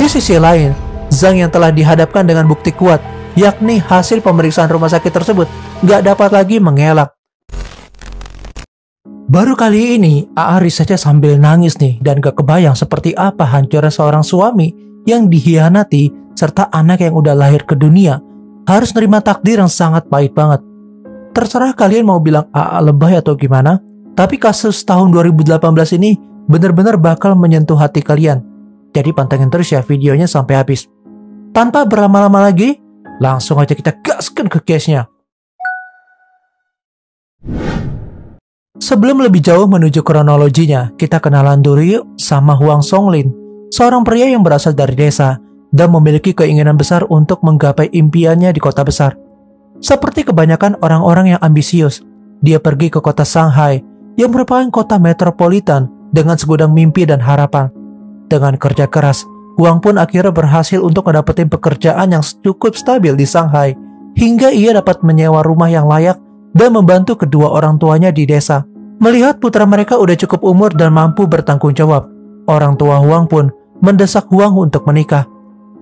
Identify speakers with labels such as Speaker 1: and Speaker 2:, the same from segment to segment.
Speaker 1: Di sisi lain, Zhang yang telah dihadapkan dengan bukti kuat, yakni hasil pemeriksaan rumah sakit tersebut, gak dapat lagi mengelak. Baru kali ini, Aari saja sambil nangis nih dan gak kebayang seperti apa hancurnya seorang suami yang dihianati serta anak yang udah lahir ke dunia harus nerima takdir yang sangat pahit banget. Terserah kalian mau bilang AA lebay atau gimana, tapi kasus tahun 2018 ini benar-benar bakal menyentuh hati kalian. Jadi pantengin terus ya videonya sampai habis. Tanpa berlama-lama lagi, langsung aja kita gaskan ke case-nya. Sebelum lebih jauh menuju kronologinya, kita kenalan dulu yuk sama Huang Songlin, seorang pria yang berasal dari desa dan memiliki keinginan besar untuk menggapai impiannya di kota besar. Seperti kebanyakan orang-orang yang ambisius, dia pergi ke kota Shanghai yang merupakan kota metropolitan dengan segudang mimpi dan harapan. Dengan kerja keras, Huang pun akhirnya berhasil untuk mendapatkan pekerjaan yang cukup stabil di Shanghai, hingga ia dapat menyewa rumah yang layak dan membantu kedua orang tuanya di desa. Melihat putra mereka udah cukup umur dan mampu bertanggung jawab, orang tua Huang pun mendesak Huang untuk menikah.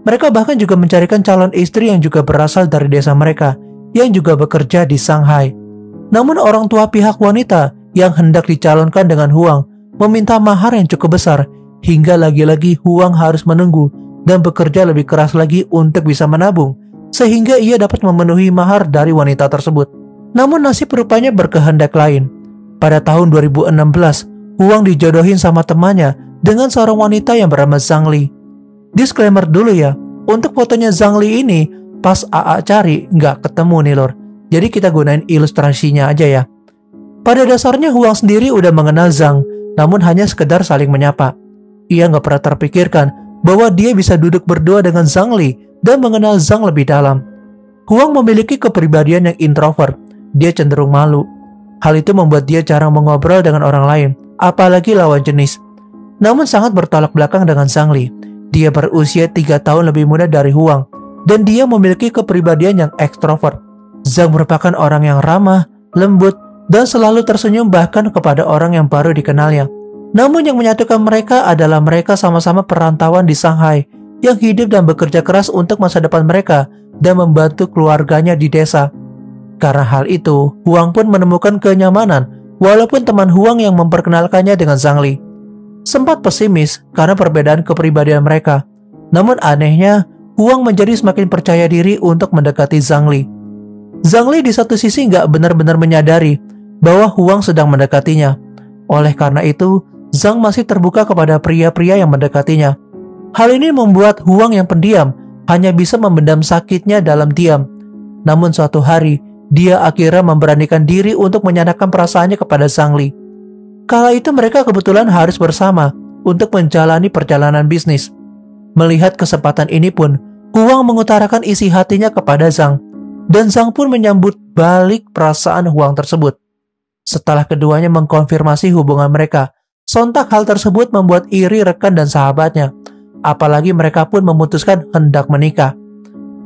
Speaker 1: Mereka bahkan juga mencarikan calon istri yang juga berasal dari desa mereka, yang juga bekerja di Shanghai. Namun orang tua pihak wanita yang hendak dicalonkan dengan Huang meminta mahar yang cukup besar, hingga lagi-lagi Huang harus menunggu dan bekerja lebih keras lagi untuk bisa menabung, sehingga ia dapat memenuhi mahar dari wanita tersebut. Namun nasib rupanya berkehendak lain. Pada tahun 2016, Huang dijodohin sama temannya dengan seorang wanita yang bernama Zhang Li. Disclaimer dulu ya, untuk fotonya Zhang Li ini pas AA cari nggak ketemu nih lor. Jadi kita gunain ilustrasinya aja ya. Pada dasarnya Huang sendiri udah mengenal Zhang, namun hanya sekedar saling menyapa. Ia nggak pernah terpikirkan bahwa dia bisa duduk berdua dengan Zhang Li dan mengenal Zhang lebih dalam. Huang memiliki kepribadian yang introvert. Dia cenderung malu. Hal itu membuat dia jarang mengobrol dengan orang lain, apalagi lawan jenis. Namun sangat bertolak belakang dengan Zhang Li. Dia berusia 3 tahun lebih muda dari Huang, dan dia memiliki kepribadian yang ekstrovert. Zhang merupakan orang yang ramah, lembut, dan selalu tersenyum bahkan kepada orang yang baru dikenalnya. Namun yang menyatukan mereka adalah mereka sama-sama perantauan di Shanghai, yang hidup dan bekerja keras untuk masa depan mereka dan membantu keluarganya di desa. Karena hal itu, Huang pun menemukan kenyamanan walaupun teman Huang yang memperkenalkannya dengan Zhang Li. Sempat pesimis karena perbedaan kepribadian mereka. Namun anehnya, Huang menjadi semakin percaya diri untuk mendekati Zhang Li. Zhang Li di satu sisi nggak benar-benar menyadari bahwa Huang sedang mendekatinya. Oleh karena itu, Zhang masih terbuka kepada pria-pria yang mendekatinya. Hal ini membuat Huang yang pendiam hanya bisa memendam sakitnya dalam diam. Namun suatu hari, dia akhirnya memberanikan diri untuk menyatakan perasaannya kepada Zhang Li. Kala itu mereka kebetulan harus bersama untuk menjalani perjalanan bisnis. Melihat kesempatan ini pun, Huang mengutarakan isi hatinya kepada Zhang, dan Zhang pun menyambut balik perasaan Huang tersebut. Setelah keduanya mengkonfirmasi hubungan mereka, sontak hal tersebut membuat iri rekan dan sahabatnya. Apalagi mereka pun memutuskan hendak menikah.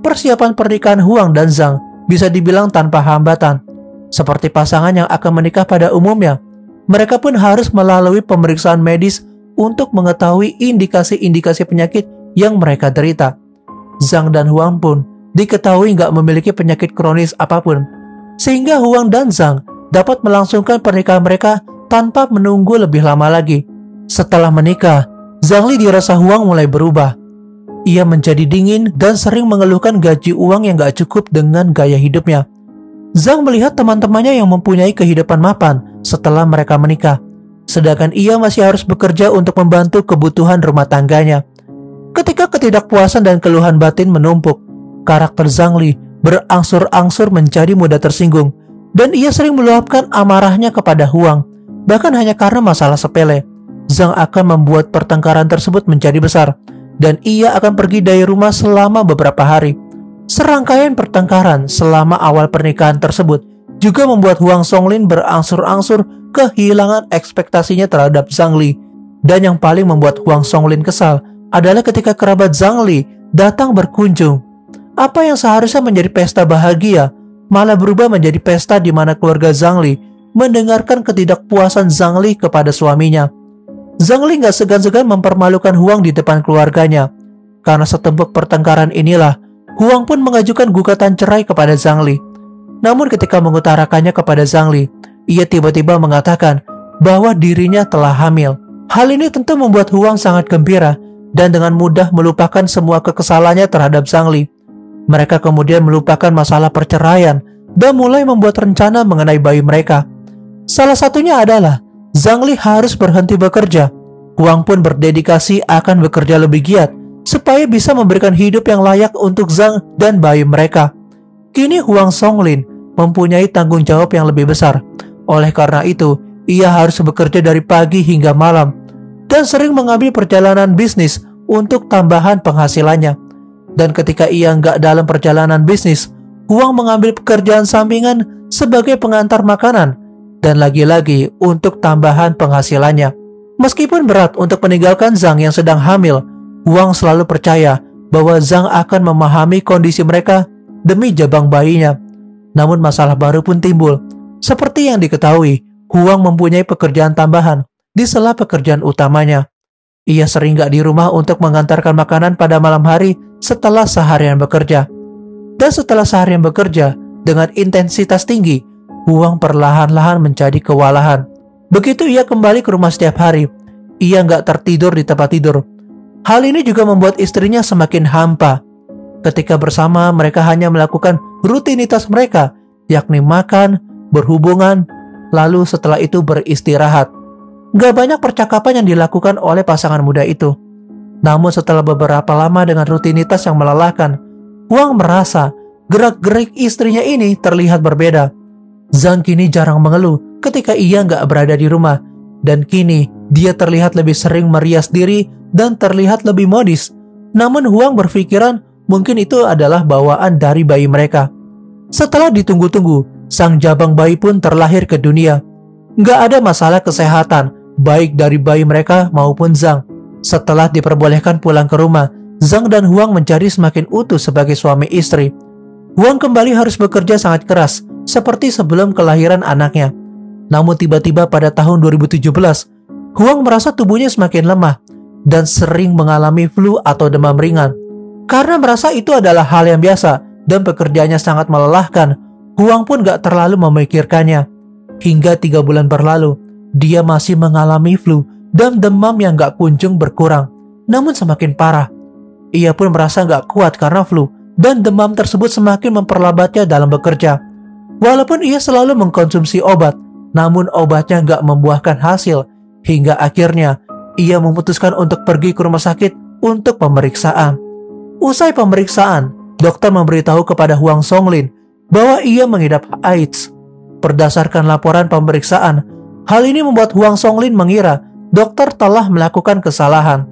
Speaker 1: Persiapan pernikahan Huang dan Zhang bisa dibilang tanpa hambatan. Seperti pasangan yang akan menikah pada umumnya, mereka pun harus melalui pemeriksaan medis untuk mengetahui indikasi-indikasi penyakit yang mereka derita. Zhang dan Huang pun diketahui nggak memiliki penyakit kronis apapun, sehingga Huang dan Zhang dapat melangsungkan pernikahan mereka tanpa menunggu lebih lama lagi. Setelah menikah, Zhang Li dirasa Huang mulai berubah. Ia menjadi dingin dan sering mengeluhkan gaji uang yang gak cukup dengan gaya hidupnya. Zhang melihat teman-temannya yang mempunyai kehidupan mapan setelah mereka menikah, sedangkan ia masih harus bekerja untuk membantu kebutuhan rumah tangganya. Ketika ketidakpuasan dan keluhan batin menumpuk, karakter Zhang Li berangsur-angsur menjadi mudah tersinggung, dan ia sering meluapkan amarahnya kepada Huang, bahkan hanya karena masalah sepele. Zhang akan membuat pertengkaran tersebut menjadi besar, dan ia akan pergi dari rumah selama beberapa hari. Serangkaian pertengkaran selama awal pernikahan tersebut juga membuat Huang Songlin berangsur-angsur kehilangan ekspektasinya terhadap Zhang Li. Dan yang paling membuat Huang Songlin kesal adalah ketika kerabat Zhang Li datang berkunjung. Apa yang seharusnya menjadi pesta bahagia malah berubah menjadi pesta di mana keluarga Zhang Li mendengarkan ketidakpuasan Zhang Li kepada suaminya. Zhang Li gak segan-segan mempermalukan Huang di depan keluarganya. Karena setembok pertengkaran inilah, Huang pun mengajukan gugatan cerai kepada Zhang Li. Namun ketika mengutarakannya kepada Zhang Li, ia tiba-tiba mengatakan bahwa dirinya telah hamil. Hal ini tentu membuat Huang sangat gembira dan dengan mudah melupakan semua kekesalannya terhadap Zhang Li. Mereka kemudian melupakan masalah perceraian dan mulai membuat rencana mengenai bayi mereka. Salah satunya adalah Zhang Li harus berhenti bekerja. Huang pun berdedikasi akan bekerja lebih giat supaya bisa memberikan hidup yang layak untuk Zhang dan bayi mereka. Kini Huang Songlin mempunyai tanggung jawab yang lebih besar. Oleh karena itu, ia harus bekerja dari pagi hingga malam dan sering mengambil perjalanan bisnis untuk tambahan penghasilannya. Dan ketika ia nggak dalam perjalanan bisnis, Huang mengambil pekerjaan sampingan sebagai pengantar makanan dan lagi-lagi untuk tambahan penghasilannya. Meskipun berat untuk meninggalkan Zhang yang sedang hamil, Huang selalu percaya bahwa Zhang akan memahami kondisi mereka demi jabang bayinya. Namun masalah baru pun timbul. Seperti yang diketahui, Huang mempunyai pekerjaan tambahan di sela pekerjaan utamanya. Ia sering gak di rumah untuk mengantarkan makanan pada malam hari setelah seharian bekerja. Dan setelah seharian bekerja dengan intensitas tinggi, Huang perlahan-lahan menjadi kewalahan. Begitu ia kembali ke rumah setiap hari, ia gak tertidur di tempat tidur. Hal ini juga membuat istrinya semakin hampa. Ketika bersama, mereka hanya melakukan rutinitas mereka, yakni makan, berhubungan, lalu setelah itu beristirahat. Gak banyak percakapan yang dilakukan oleh pasangan muda itu. Namun setelah beberapa lama dengan rutinitas yang melelahkan, Huang merasa gerak-gerik istrinya ini terlihat berbeda. Zhang kini jarang mengeluh ketika ia gak berada di rumah. Dan kini dia terlihat lebih sering merias diri dan terlihat lebih modis. Namun Huang berpikiran mungkin itu adalah bawaan dari bayi mereka. Setelah ditunggu-tunggu, sang jabang bayi pun terlahir ke dunia. Gak ada masalah kesehatan, baik dari bayi mereka maupun Zhang. Setelah diperbolehkan pulang ke rumah, Zhang dan Huang menjadi semakin utuh sebagai suami istri. Huang kembali harus bekerja sangat keras, seperti sebelum kelahiran anaknya. Namun tiba-tiba pada tahun 2017, Huang merasa tubuhnya semakin lemah dan sering mengalami flu atau demam ringan. Karena merasa itu adalah hal yang biasa dan pekerjaannya sangat melelahkan, Huang pun gak terlalu memikirkannya. Hingga 3 bulan berlalu, dia masih mengalami flu dan demam yang gak kunjung berkurang, namun semakin parah. Ia pun merasa gak kuat karena flu dan demam tersebut semakin memperlambatnya dalam bekerja. Walaupun ia selalu mengkonsumsi obat, namun obatnya gak membuahkan hasil. Hingga akhirnya ia memutuskan untuk pergi ke rumah sakit untuk pemeriksaan. Usai pemeriksaan, dokter memberitahu kepada Huang Songlin bahwa ia mengidap AIDS. Berdasarkan laporan pemeriksaan, hal ini membuat Huang Songlin mengira dokter telah melakukan kesalahan.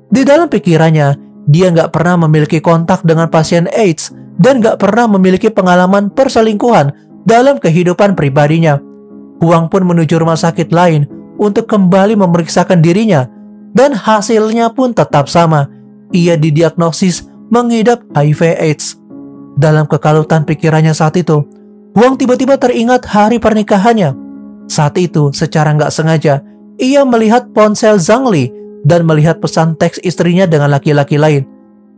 Speaker 1: Di dalam pikirannya, dia nggak pernah memiliki kontak dengan pasien AIDS dan nggak pernah memiliki pengalaman perselingkuhan dalam kehidupan pribadinya. Huang pun menuju rumah sakit lain untuk kembali memeriksakan dirinya, dan hasilnya pun tetap sama. Ia didiagnosis mengidap HIV/AIDS. Dalam kekalutan pikirannya saat itu, Huang tiba-tiba teringat hari pernikahannya. Saat itu, secara nggak sengaja, ia melihat ponsel Zhang Li dan melihat pesan teks istrinya dengan laki-laki lain.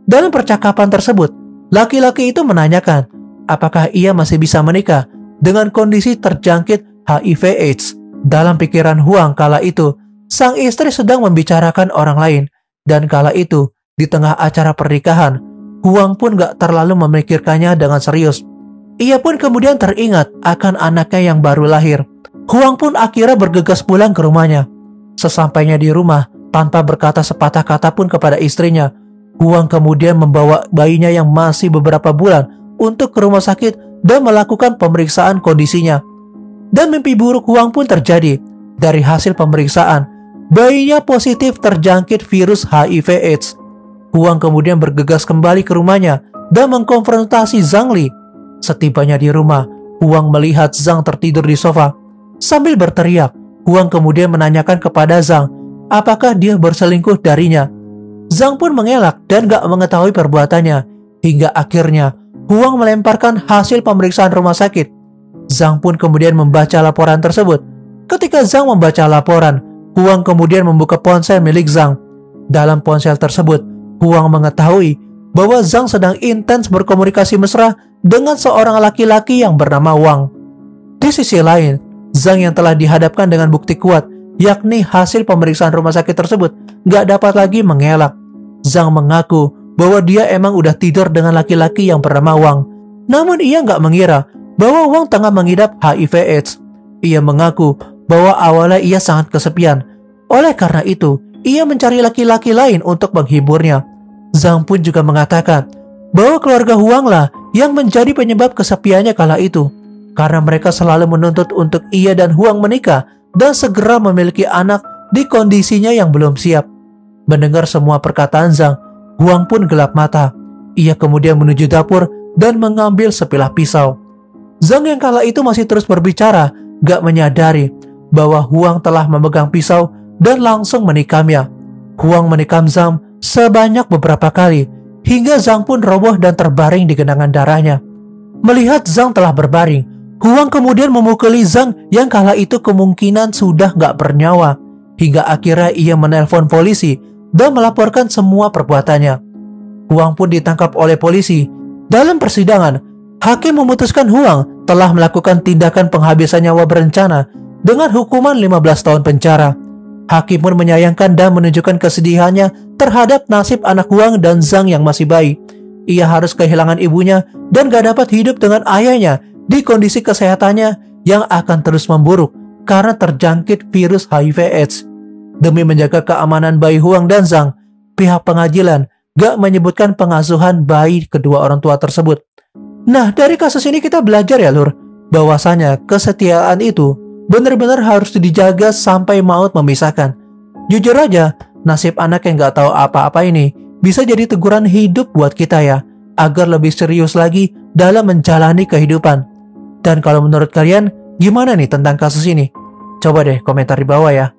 Speaker 1: Dalam percakapan tersebut, laki-laki itu menanyakan apakah ia masih bisa menikah dengan kondisi terjangkit HIV/AIDS. Dalam pikiran Huang kala itu, sang istri sedang membicarakan orang lain. Dan kala itu, di tengah acara pernikahan, Huang pun gak terlalu memikirkannya dengan serius. Ia pun kemudian teringat akan anaknya yang baru lahir. Huang pun akhirnya bergegas pulang ke rumahnya. Sesampainya di rumah, tanpa berkata sepatah kata pun kepada istrinya, Huang kemudian membawa bayinya yang masih beberapa bulan untuk ke rumah sakit dan melakukan pemeriksaan kondisinya. Dan mimpi buruk Huang pun terjadi. Dari hasil pemeriksaan, bayinya positif terjangkit virus HIV/AIDS. Huang kemudian bergegas kembali ke rumahnya dan mengkonfrontasi Zhang Li. Setibanya di rumah, Huang melihat Zhang tertidur di sofa. Sambil berteriak, Huang kemudian menanyakan kepada Zhang apakah dia berselingkuh darinya. Zhang pun mengelak dan gak mengetahui perbuatannya. Hingga akhirnya, Huang melemparkan hasil pemeriksaan rumah sakit. Zhang pun kemudian membaca laporan tersebut. Ketika Zhang membaca laporan, Huang kemudian membuka ponsel milik Zhang. Dalam ponsel tersebut, Huang mengetahui bahwa Zhang sedang intens berkomunikasi mesra dengan seorang laki-laki yang bernama Wang. Di sisi lain, Zhang yang telah dihadapkan dengan bukti kuat, yakni hasil pemeriksaan rumah sakit tersebut, gak dapat lagi mengelak. Zhang mengaku bahwa dia emang udah tidur dengan laki-laki yang bernama Wang. Namun ia gak mengira bahwa Wang tengah mengidap HIV/AIDS. Ia mengaku bahwa awalnya ia sangat kesepian. Oleh karena itu, ia mencari laki-laki lain untuk menghiburnya. Zhang pun juga mengatakan bahwa keluarga Huang lah yang menjadi penyebab kesepiannya kala itu, karena mereka selalu menuntut untuk ia dan Huang menikah dan segera memiliki anak di kondisinya yang belum siap. Mendengar semua perkataan Zhang, Huang pun gelap mata. Ia kemudian menuju dapur dan mengambil sebilah pisau. Zhang yang kala itu masih terus berbicara, gak menyadari bahwa Huang telah memegang pisau dan langsung menikamnya. Huang menikam Zhang sebanyak beberapa kali, hingga Zhang pun roboh dan terbaring di genangan darahnya. Melihat Zhang telah berbaring, Huang kemudian memukuli Zhang yang kala itu kemungkinan sudah gak bernyawa, hingga akhirnya ia menelpon polisi dan melaporkan semua perbuatannya. Huang pun ditangkap oleh polisi. Dalam persidangan, hakim memutuskan Huang telah melakukan tindakan penghabisan nyawa berencana dengan hukuman 15 tahun penjara. Hakim pun menyayangkan dan menunjukkan kesedihannya terhadap nasib anak Huang dan Zhang yang masih bayi. Ia harus kehilangan ibunya dan gak dapat hidup dengan ayahnya di kondisi kesehatannya yang akan terus memburuk karena terjangkit virus HIV/AIDS. Demi menjaga keamanan bayi Huang dan Zhang, pihak pengadilan gak menyebutkan pengasuhan bayi kedua orang tua tersebut. Nah, dari kasus ini kita belajar ya lur, bahwasanya kesetiaan itu benar-benar harus dijaga sampai maut memisahkan. Jujur aja, nasib anak yang gak tahu apa-apa ini bisa jadi teguran hidup buat kita ya, agar lebih serius lagi dalam menjalani kehidupan. Dan kalau menurut kalian, gimana nih tentang kasus ini? Coba deh komentar di bawah ya.